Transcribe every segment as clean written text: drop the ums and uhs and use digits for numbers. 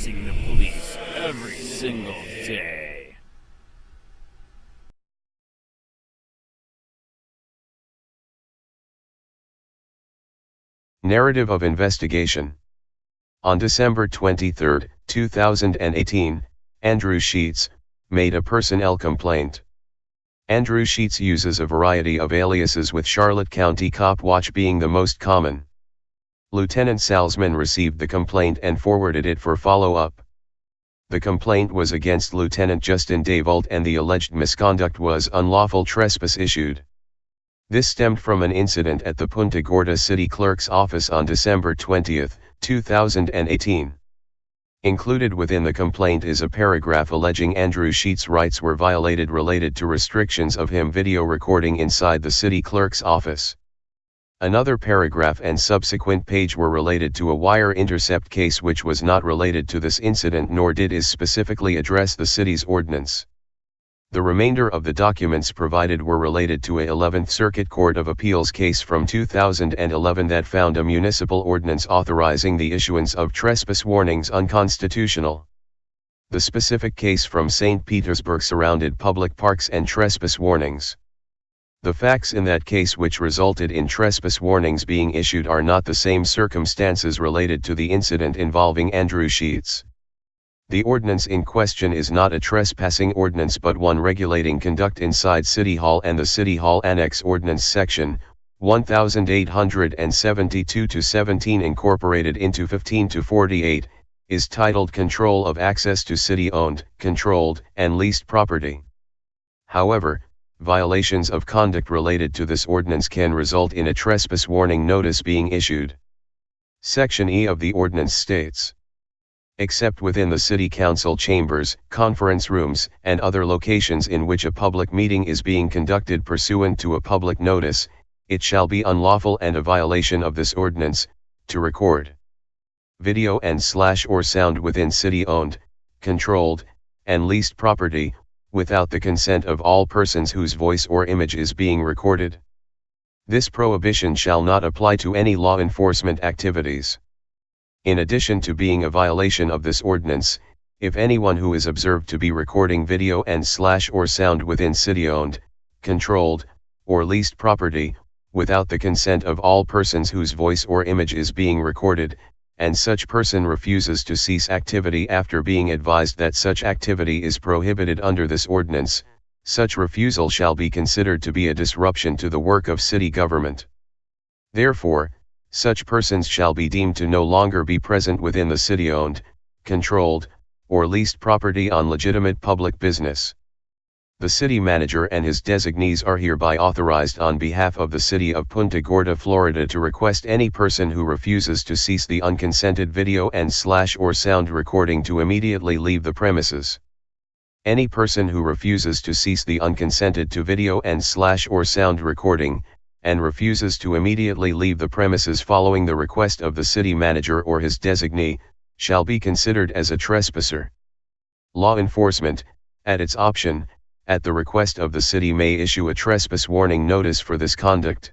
facing the police every single day. Narrative of investigation. On December 23, 2018, Andrew Sheets made a personnel complaint. Andrew Sheets uses a variety of aliases, with Charlotte County Copwatch being the most common. Lieutenant Salzman received the complaint and forwarded it for follow-up. The complaint was against Lieutenant Justin Davolt, and the alleged misconduct was unlawful trespass issued. This stemmed from an incident at the Punta Gorda City Clerk's office on December 20, 2018. Included within the complaint is a paragraph alleging Andrew Sheets' rights were violated related to restrictions of him video recording inside the city clerk's office. Another paragraph and subsequent page were related to a wire intercept case which was not related to this incident, nor did it specifically address the city's ordinance. The remainder of the documents provided were related to a 11th Circuit Court of Appeals case from 2011 that found a municipal ordinance authorizing the issuance of trespass warnings unconstitutional. The specific case from St. Petersburg surrounded public parks and trespass warnings. The facts in that case which resulted in trespass warnings being issued are not the same circumstances related to the incident involving Andrew Sheets. The ordinance in question is not a trespassing ordinance but one regulating conduct inside City Hall, and the City Hall Annex Ordinance Section 1872-17 incorporated into 15-48, is titled Control of Access to City-Owned, Controlled, and Leased Property. However, violations of conduct related to this ordinance can result in a trespass warning notice being issued. Section E of the ordinance states, except within the City Council chambers, conference rooms, and other locations in which a public meeting is being conducted pursuant to a public notice, it shall be unlawful and a violation of this ordinance, to record video and/or sound within city-owned, controlled, and leased property, without the consent of all persons whose voice or image is being recorded. This prohibition shall not apply to any law enforcement activities. In addition to being a violation of this ordinance, if anyone who is observed to be recording video and/or sound within city-owned, controlled, or leased property, without the consent of all persons whose voice or image is being recorded, and such person refuses to cease activity after being advised that such activity is prohibited under this ordinance, such refusal shall be considered to be a disruption to the work of city government. Therefore, such persons shall be deemed to no longer be present within the city-owned, controlled, or leased property on legitimate public business. The city manager and his designees are hereby authorized on behalf of the city of Punta Gorda, Florida, to request any person who refuses to cease the unconsented video and/or sound recording to immediately leave the premises. Any person who refuses to cease the unconsented to video and/or sound recording, and refuses to immediately leave the premises following the request of the city manager or his designee, shall be considered as a trespasser. Law enforcement, at its option, at the request of the city, may issue a trespass warning notice for this conduct.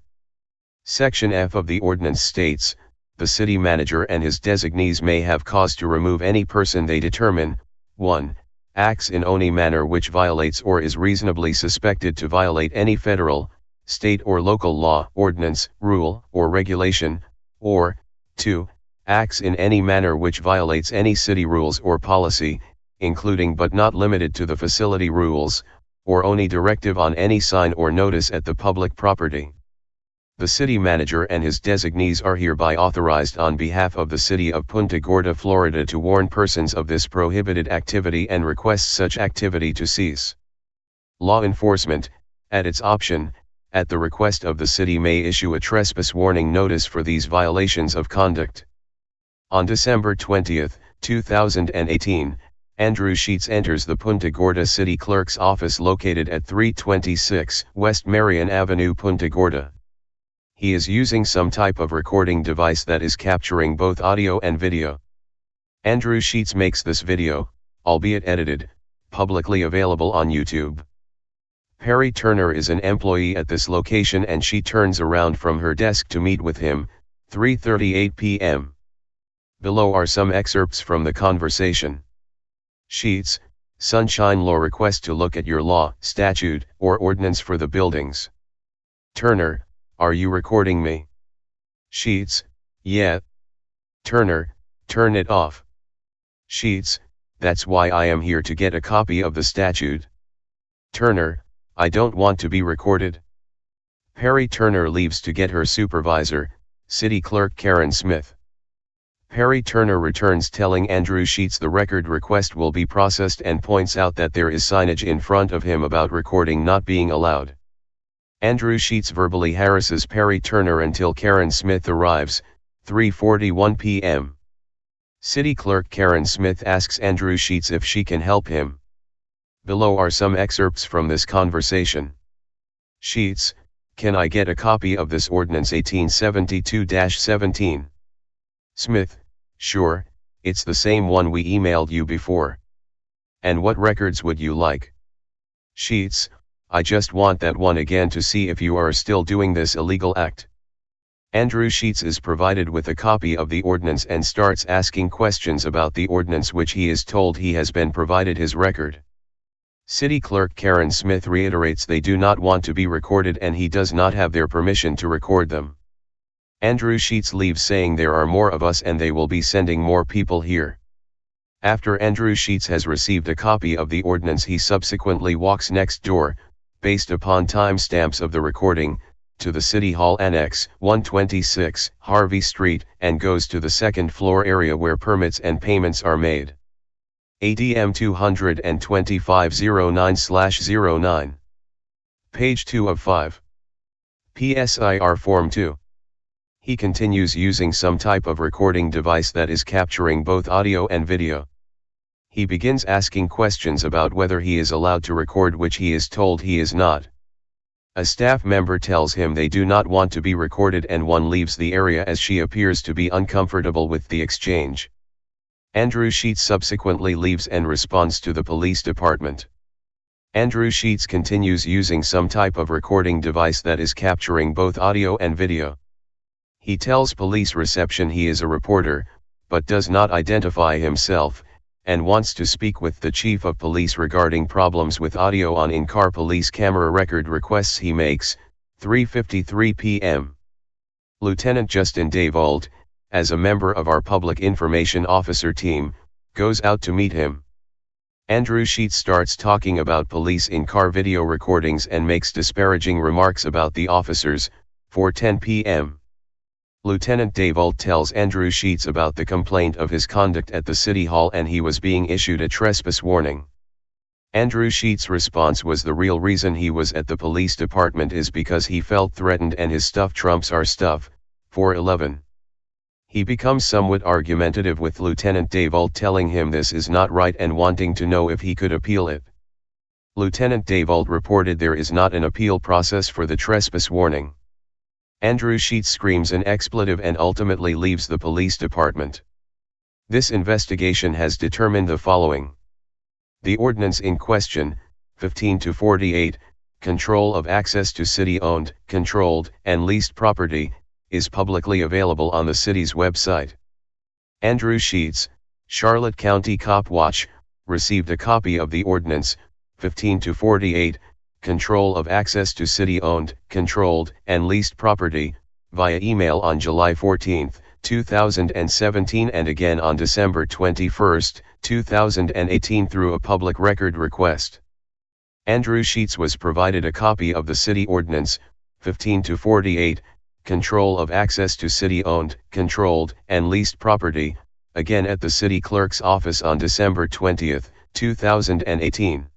Section F of the ordinance states, the city manager and his designees may have cause to remove any person they determine, 1. acts in any manner which violates or is reasonably suspected to violate any federal, state or local law, ordinance, rule, or regulation, or, 2. acts in any manner which violates any city rules or policy, including but not limited to the facility rules, or any directive on any sign or notice at the public property. The city manager and his designees are hereby authorized on behalf of the city of Punta Gorda, Florida, to warn persons of this prohibited activity and request such activity to cease. Law enforcement, at its option, at the request of the city, may issue a trespass warning notice for these violations of conduct. On December 20, 2018, Andrew Sheets enters the Punta Gorda City Clerk's office located at 326 West Marion Avenue, Punta Gorda. He is using some type of recording device that is capturing both audio and video. Andrew Sheets makes this video, albeit edited, publicly available on YouTube. Perry Turner is an employee at this location and she turns around from her desk to meet with him, 3:38 p.m. Below are some excerpts from the conversation. Sheets, Sunshine Law request to look at your law, statute, or ordinance for the buildings. Turner, are you recording me? Sheets, yeah. Turner, turn it off. Sheets, that's why I am here to get a copy of the statute. Turner, I don't want to be recorded. Perry Turner leaves to get her supervisor, City Clerk Karen Smith. Perry Turner returns telling Andrew Sheets the record request will be processed and points out that there is signage in front of him about recording not being allowed. Andrew Sheets verbally harasses Perry Turner until Karen Smith arrives, 3:41 p.m. City Clerk Karen Smith asks Andrew Sheets if she can help him. Below are some excerpts from this conversation. Sheets, can I get a copy of this ordinance 1872-17? Smith, sure, it's the same one we emailed you before. And what records would you like? Sheets, I just want that one again to see if you are still doing this illegal act. Andrew Sheets is provided with a copy of the ordinance and starts asking questions about the ordinance, which he is told he has been provided his record. City Clerk Karen Smith reiterates they do not want to be recorded and he does not have their permission to record them. Andrew Sheets leaves saying there are more of us and they will be sending more people here. After Andrew Sheets has received a copy of the ordinance, he subsequently walks next door, based upon timestamps of the recording, to the City Hall Annex, 126, Harvey Street, and goes to the second floor area where permits and payments are made. ADM 22509/09. Page 2 of 5. PSIR Form 2. He continues using some type of recording device that is capturing both audio and video. He begins asking questions about whether he is allowed to record, which he is told he is not. A staff member tells him they do not want to be recorded and one leaves the area as she appears to be uncomfortable with the exchange. Andrew Sheets subsequently leaves and responds to the police department. Andrew Sheets continues using some type of recording device that is capturing both audio and video. He tells police reception he is a reporter, but does not identify himself, and wants to speak with the chief of police regarding problems with audio on in-car police camera record requests he makes, 3:53 p.m. Lieutenant Justin Davold, as a member of our public information officer team, goes out to meet him. Andrew Sheets starts talking about police in-car video recordings and makes disparaging remarks about the officers, 4:10 p.m. Lieutenant Davold tells Andrew Sheets about the complaint of his conduct at the City Hall and he was being issued a trespass warning. Andrew Sheets' response was the real reason he was at the police department is because he felt threatened and his stuff trumps our stuff, 4:11. He becomes somewhat argumentative with Lieutenant Davold telling him this is not right and wanting to know if he could appeal it. Lieutenant Davold reported there is not an appeal process for the trespass warning. Andrew Sheets screams an expletive and ultimately leaves the police department. This investigation has determined the following. The ordinance in question, 15-48, control of access to city-owned, controlled, and leased property, is publicly available on the city's website. Andrew Sheets, Charlotte County Copwatch, received a copy of the ordinance, 15-48, control of access to city-owned, controlled, and leased property, via email on July 14, 2017 and again on December 21, 2018 through a public record request. Andrew Sheets was provided a copy of the city ordinance, 15-48, control of access to city-owned, controlled, and leased property, again at the city clerk's office on December 20, 2018.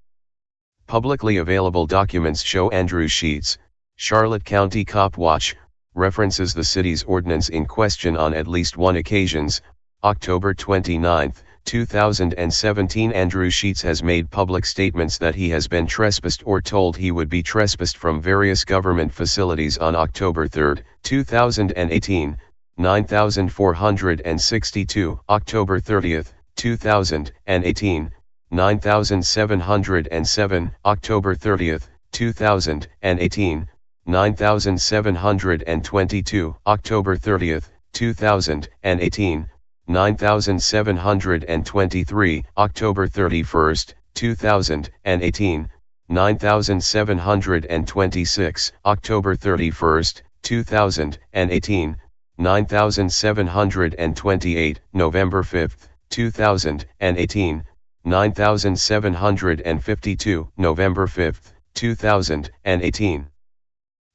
Publicly available documents show Andrew Sheets, Charlotte County Copwatch, references the city's ordinance in question on at least one occasions. October 29, 2017. Andrew Sheets has made public statements that he has been trespassed or told he would be trespassed from various government facilities on October 3, 2018, 9462, October 30, 2018, 9707, October 30, 2018, 9722, October 30, 2018, 9723, October 31st, 2018, 9726, October 31st, 2018, 9728, November 5th, 2018, 9752, November 5th, 2018,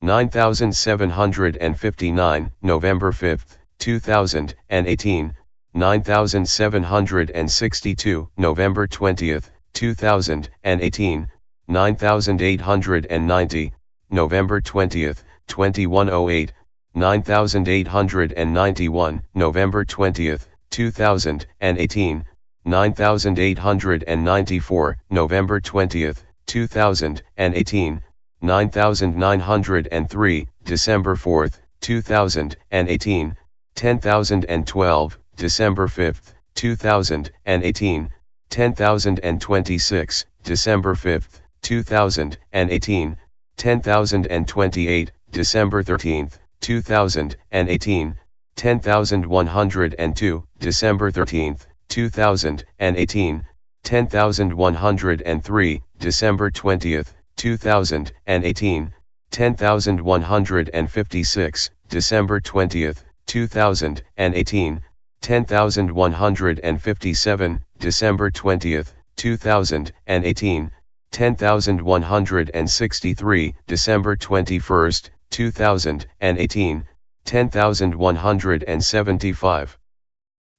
9759, November 5th, 2018, 9762, November 20th, 2018, 9890, November 20th, 2108, 9891, November 20th, 2018, 9894, November 20th, 2018, 9903, December 4th, 2018, 10012, December 5th, 2018, 10026, December 5th, 2018, 10028, December 13th, 2018, 10102, December 13th, 2018, 10103, December 20th, 2018, 10156, December 20th, 2018, 10157, December 20th, 2018, 10163, December 21st, 2018, 10175.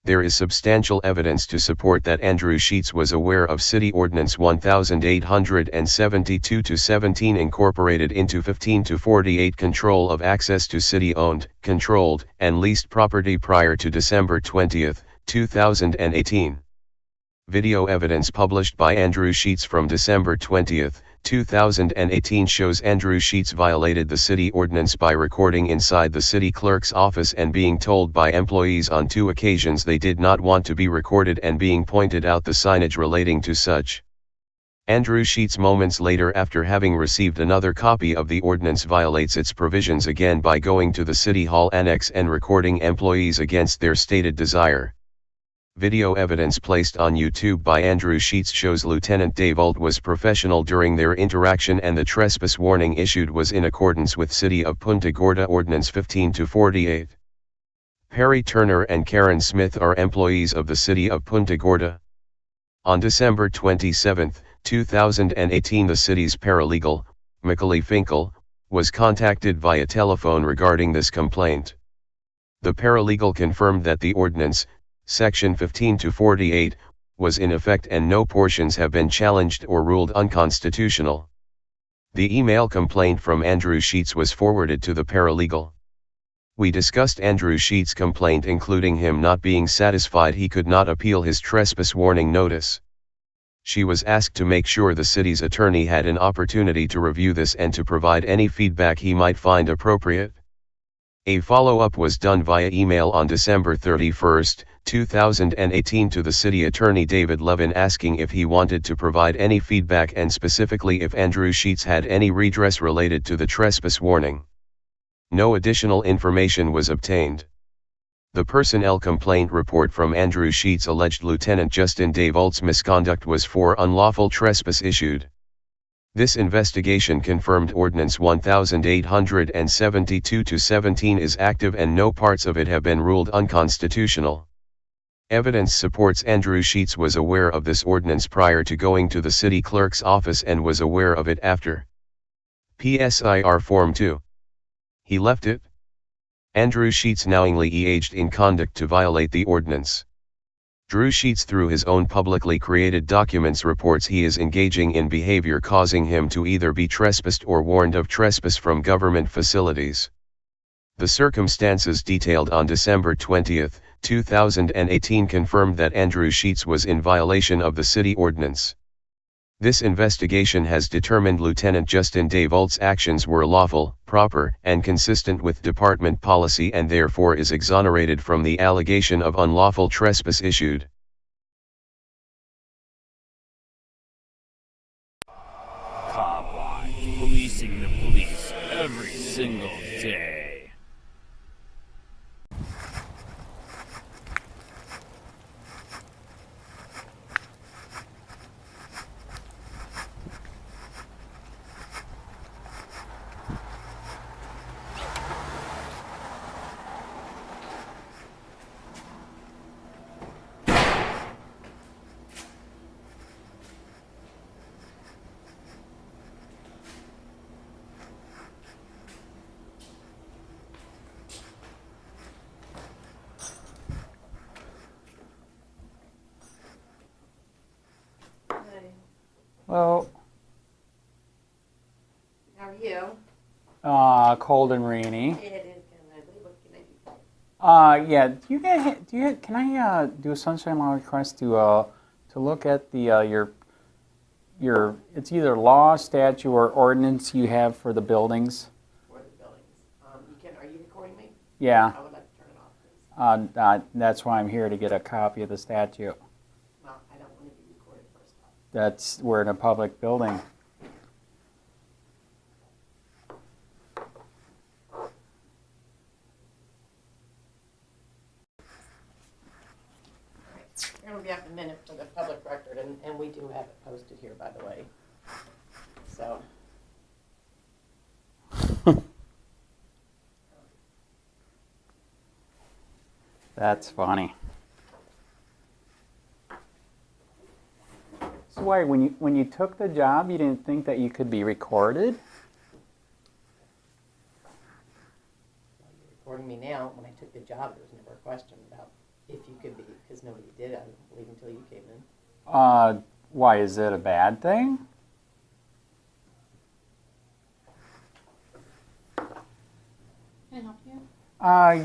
There is substantial evidence to support that Andrew Sheets was aware of City Ordinance 1872-17 incorporated into 15-48 control of access to city-owned, controlled, and leased property prior to December 20, 2018. Video evidence published by Andrew Sheets from December 20, 2018 shows Andrew Sheets violated the city ordinance by recording inside the city clerk's office and being told by employees on 2 occasions they did not want to be recorded and being pointed out the signage relating to such. Andrew Sheets moments later, after having received another copy of the ordinance, violates its provisions again by going to the City Hall Annex and recording employees against their stated desire. Video evidence placed on YouTube by Andrew Sheets shows Lieutenant Dave Alt was professional during their interaction and the trespass warning issued was in accordance with City of Punta Gorda Ordinance 15-48. Perry Turner and Karen Smith are employees of the City of Punta Gorda. On December 27, 2018, the city's paralegal, Macaulay Finkel, was contacted via telephone regarding this complaint. The paralegal confirmed that the ordinance, Section 15-48, was in effect and no portions have been challenged or ruled unconstitutional. The email complaint from Andrew Sheets was forwarded to the paralegal. We discussed Andrew Sheets' complaint, including him not being satisfied he could not appeal his trespass warning notice. She was asked to make sure the city's attorney had an opportunity to review this and to provide any feedback he might find appropriate. A follow-up was done via email on December 31, 2018 to the city attorney David Levin, asking if he wanted to provide any feedback and specifically if Andrew Sheets had any redress related to the trespass warning. No additional information was obtained. The personnel complaint report from Andrew Sheets alleged Lieutenant Justin Dave Alt's misconduct was for unlawful trespass issued. This investigation confirmed Ordinance 1872-17 is active and no parts of it have been ruled unconstitutional. Evidence supports Andrew Sheets was aware of this ordinance prior to going to the city clerk's office and was aware of it after. PSIR Form 2. He left it. Andrew Sheets knowingly engaged in conduct to violate the ordinance. Drew Sheets, through his own publicly created documents, reports he is engaging in behavior causing him to either be trespassed or warned of trespass from government facilities. The circumstances detailed on December 20, 2018 confirmed that Andrew Sheets was in violation of the city ordinance. This investigation has determined Lieutenant Justin Dave Alt's actions were lawful, proper, and consistent with department policy and therefore is exonerated from the allegation of unlawful trespass issued. Copwatch, policing the police every single day. Hello. How are you? Cold and rainy. It is kind of ugly. What can I do for you? Yeah. Can I do a sunshine law request to look at the your it's either law, statute, or ordinance you have for the buildings? For the buildings. Are you recording me? Yeah. I would like to turn it off, please. That's why I'm here to get a copy of the statute. Well, I don't want to be recorded first off. We're in a public building. We're going to be up a minute for the public record, and we do have it posted here, by the way. So. That's funny. So why, when you took the job, you didn't think that you could be recorded? Well, you're recording me now. When I took the job, there was never a question about if you could be, because nobody did, I don't believe, until you came in. Why, is it a bad thing? Can I help you?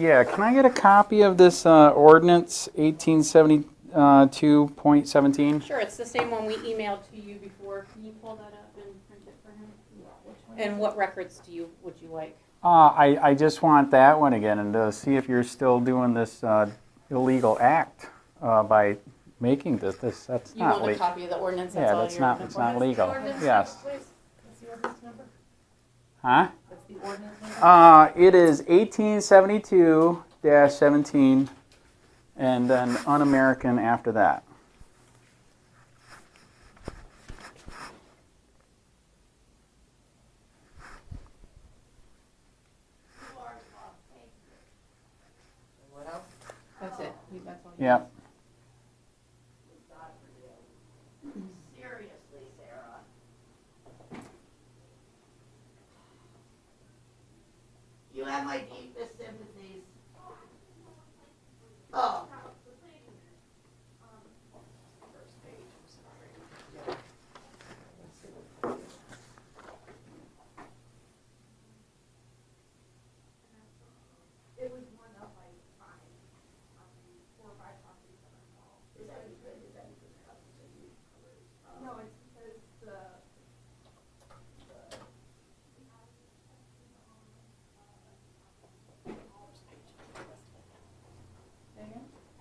Yeah, can I get a copy of this ordinance 1872.17? Sure, it's the same one we emailed to you before. Can you pull that up and print it for him? And what records would you like? I just want that one again, and to see if you're still doing this illegal act by making this. That's You not want a legal. copy of the ordinance? Yeah, all that's you're not. looking It's for? not legal. Ordinance Yes. number, please? What's the ordinance number? Huh? What's the ordinance number? It is 1872-17, and then un-American after that. What else? That's it. That's all you Yep. Seriously, Sarah. You have my deepest sympathies. Oh. First page, I'm sorry. Yeah. Let's see what- It was one of like 4 or 5 properties that are involved. Is that because the house is in huge colors? No, it's because the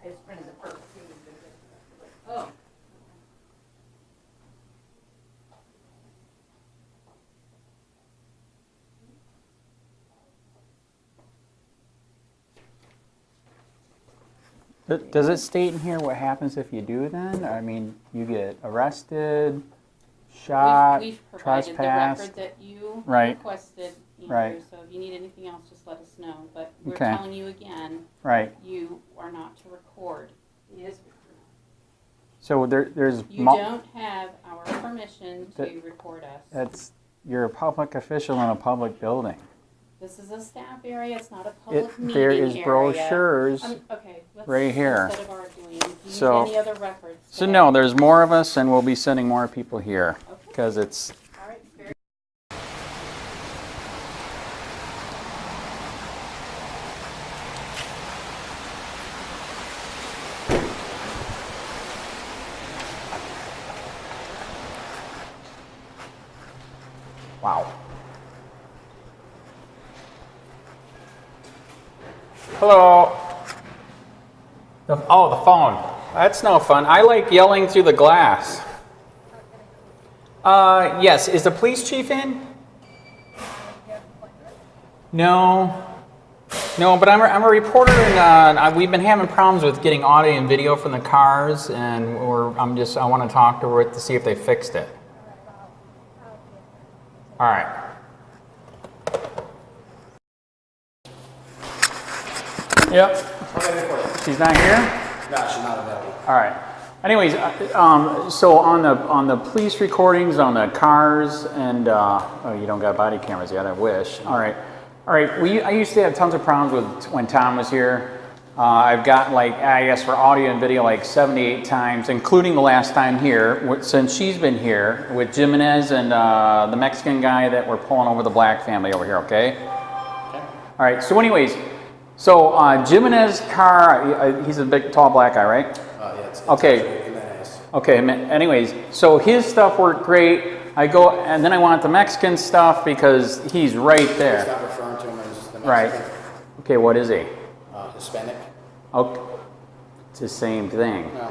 I just printed the first page. Oh. Does it state in here what happens if you do then? I mean, you get arrested, shot, We've provided the trespassed. record that you Right. requested, Andrew, Right. so if you need anything else, just let us know. But we're Okay. telling you again, Right. you are not to record. Yes. So there's You don't have our permission to That- record us. you're a public official in a public building. This is a staff area, it's not a public meeting There is area. brochures. Okay, let's, right here. instead of arguing, do you need So- any other records? So today? no, there's more of us, and we'll be sending more people here Okay. because it's. All right, very Wow. Hello. The phone. That's no fun. I like yelling through the glass. Yes. Is the police chief in? No. No, but I'm a reporter, and we've been having problems with getting audio and video from the cars, and I want to talk to her to see if they fixed it. All right. Yep. She's not here? No, she's not available. All right. Anyways, so on the police recordings on the cars and oh, you don't got body cameras yet. I wish. All right. I used to have tons of problems with when Tom was here. I've gotten like, I guess for audio and video, like 78 times, including the last time here, since she's been here, with Jimenez and the Mexican guy that we're pulling over the black family over here, okay? All right, so anyways, so Jimenez's car, he's a big, tall black guy, right? Yeah, it's Okay. nice. Okay, anyways, so his stuff worked great. I go, and then I want the Mexican stuff because he's right there. It's not referring to him as the Mexican. Right. Okay, what is he? Hispanic. Okay, it's the same thing. No.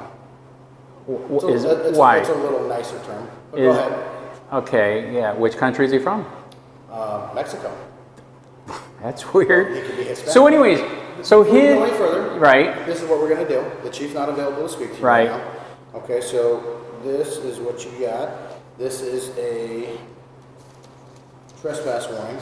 Why? It's a little nicer term. But go ahead. Okay, yeah. Which country is he from? Mexico. That's weird. He could be Hispanic. So anyways, so Before we his... go any further, Right. this is what we're going to do. The chief's not available to speak to you Right. now. Okay, so this is what you got. This is a trespass warning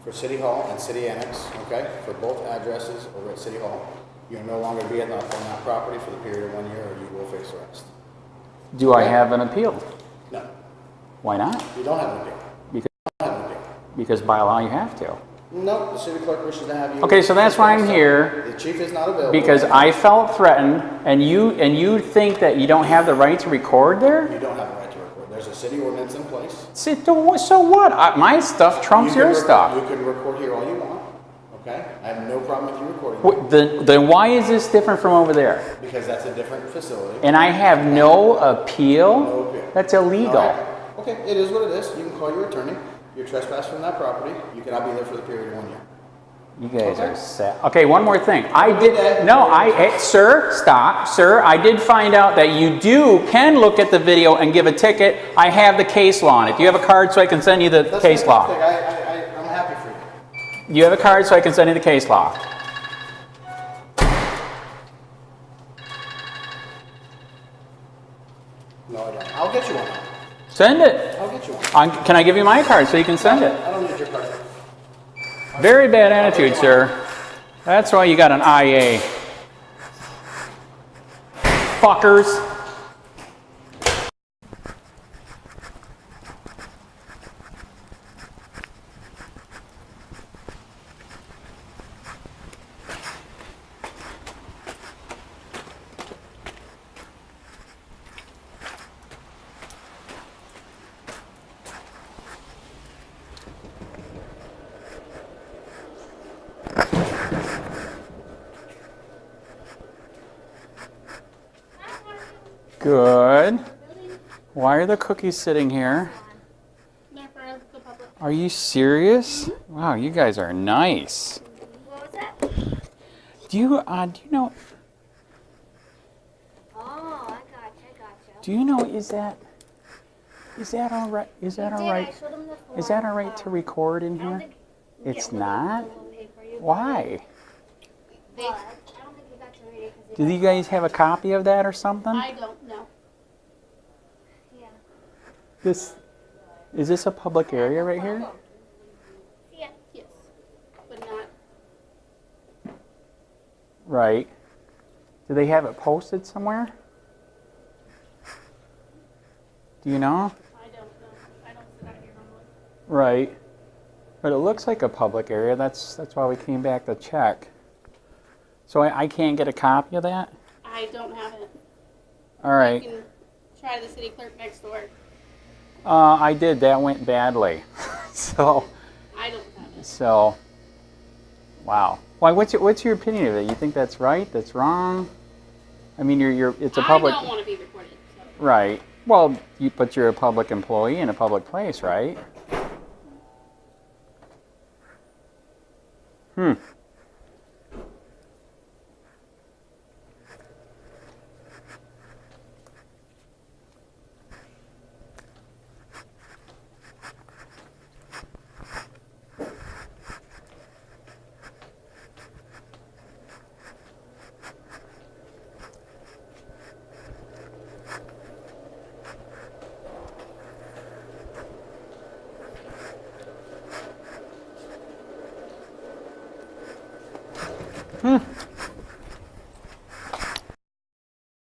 for City Hall and City Annex, okay, for both addresses over at City Hall. You'll no longer be on that property for the period of 1 year, or you will face arrest. Do I have an appeal? No, Why not? you don't have an appeal. Because, You don't have an appeal. because by law you have to. No, the city clerk wishes to have you. Okay, so that's why I'm here. The chief is not available. Because I felt threatened, and you think that you don't have the right to record there? You don't have the right to record. There's a city ordinance in place. So what? My stuff trumps your stuff. You can record here all you want, okay? I have no problem with you recording. Then why is this different from over there? Because that's a different facility. And I have no appeal? No appeal. That's illegal. All right. Okay, it is what it is. You can call your attorney. You're trespassing from that property. You cannot be there for the period of 1 year. You guys Okay. are sad. Okay, one more thing. Sir, stop. Sir, I did find out that you can look at the video and give a ticket. I have the case law on it. Do you have a card so I can send you the That's case law? fantastic. I'm happy for you. You have a card so I can send you the case law? No, I don't. I'll get you one. Send it. I'll get you one. Can I give you my card so you can send it? I don't need your card. Very bad attitude, sir. That's why you got an IA. Fuckers. Good. Why are the cookies sitting here? They're for the public. Are you serious? Wow, you guys are nice. What was that? Do you know? Oh, I gotcha. Do you know? Is that all right? Is that all right? Is that all right to record in here? It's not. Why? I don't think you got to read it because Do you guys have a copy of that or something? I don't know. yeah. Is this a public area right here? Yeah. Yes, but not. Right. Do they have it posted somewhere? Do you know? I don't know. I don't sit out here normally. Right. But it looks like a public area. That's why we came back to check. So I can't get a copy of that? I don't have it. All right. You can try the city clerk next door. I did. That went badly. So, I don't have it. wow. Why? What's your opinion of it? You think that's right? That's wrong? I mean, it's a I public. don't want to be recorded. So. Right. Well, but you're a public employee in a public place, right?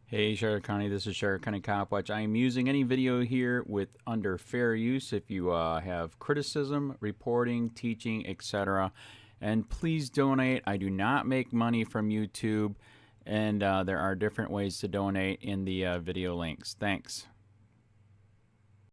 Hey, Charlotte County, this is Charlotte County Copwatch. I am using any video here under fair use if you have criticism, reporting, teaching, etc. And please donate. I do not make money from YouTube, and there are different ways to donate in the video links. Thanks.